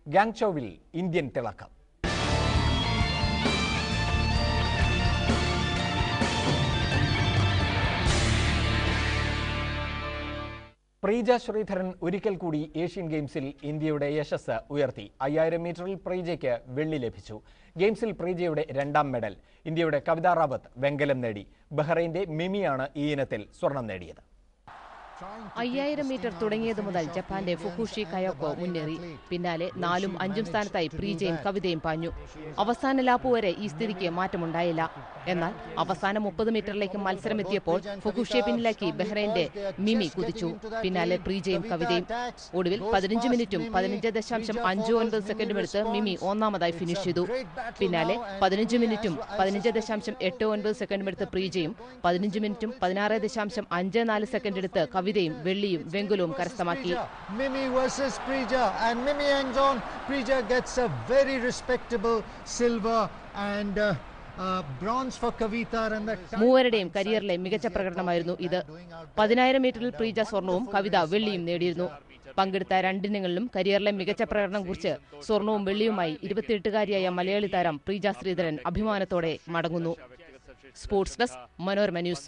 ഗാങ്ചോവിൽ Indian തിളക്കം. പ്രീജ ശ്രീധരൻ ഒരിക്കൽ കൂടി ഏഷ്യൻ ഗെയിംസിൽ ഇന്ത്യയുടെ യശസ് ഉയർത്തി. 5000 മീറ്ററിൽ പ്രീജയ്ക്ക് വെള്ളി ലഭിച്ചു. ഗെയിംസിൽ പ്രീജയുടെ 2ാം മെഡൽ. ഇന്ത്യയുടെ കവിത റാവത്ത് വെങ്കലം നേടി. ബഹ്റൈന്റെ മിമിയാണ് ഈ ഇനത്തിൽ സ്വർണം നേടിയത്. 5000 മീറ്റർ തുടങ്ങിയത് മുതൽ ജപ്പാന്റെ ഫുകുഷി കയോക്കോ മുന്നേറി. പിന്നാലെ 4ഉം 5ഉം സ്ഥാനത്തായി പ്രീജയും കവിതയും പാഞ്ഞു. അവസാന ലാപ്പ് വരെ ഈ സ്ഥിതിക്ക് മാറ്റമുണ്ടായില്ല. എന്നാൽ അവസാന 30 മീറ്ററിലേക്ക് മത്സരമെത്തിയപ്പോൾ ഫുകുഷിയെ പിന്നിലാക്കി ബഹ്റൈന്റെ മിമി കുതിച്ചു. പിന്നാലെ പ്രീജയും കവിതയും. ഒടുവിൽ 15 മിനിറ്റും 15.59 സെക്കൻഡും എടുത്ത് മിമി ഒന്നാമതായി ഫിനിഷ് ചെയ്തു. പിന്നാലെ 15 മിനിറ്റും 15.89 സെക്കൻഡും എടുത്ത് പ്രീജയും 15 മിനിറ്റും 16.54 സെക്കൻഡ് എടുത്ത് കവിതയും വെള്ളിയും വെങ്കലവും കരസ്ഥമാക്കി. Mimi versus Prija, and Mimi hangs on. Prija gets a very respectable silver and bronze for Kavita. മൂവരുടെയും കരിയറിലെ മികച്ച പ്രകടനമായിരുന്നു ഇത്. 10000 മീറ്ററിൽ പ്രീജ സ്വർണവും കവിത വെള്ളിയും നേടിയിരുന്നു. പങ്കെടുത്ത രണ്ടിനങ്ങളിലും കരിയറിലെ മികച്ച പ്രകടനം കുറിച്ച് സ്വർണവും വെള്ളിയുമായി 28-കാരിയായ മലയാളി താരം പ്രീജ ശ്രീധരൻ അഭിമാനത്തോടെ മടങ്ങുന്നു. Sports desk, Manorama news.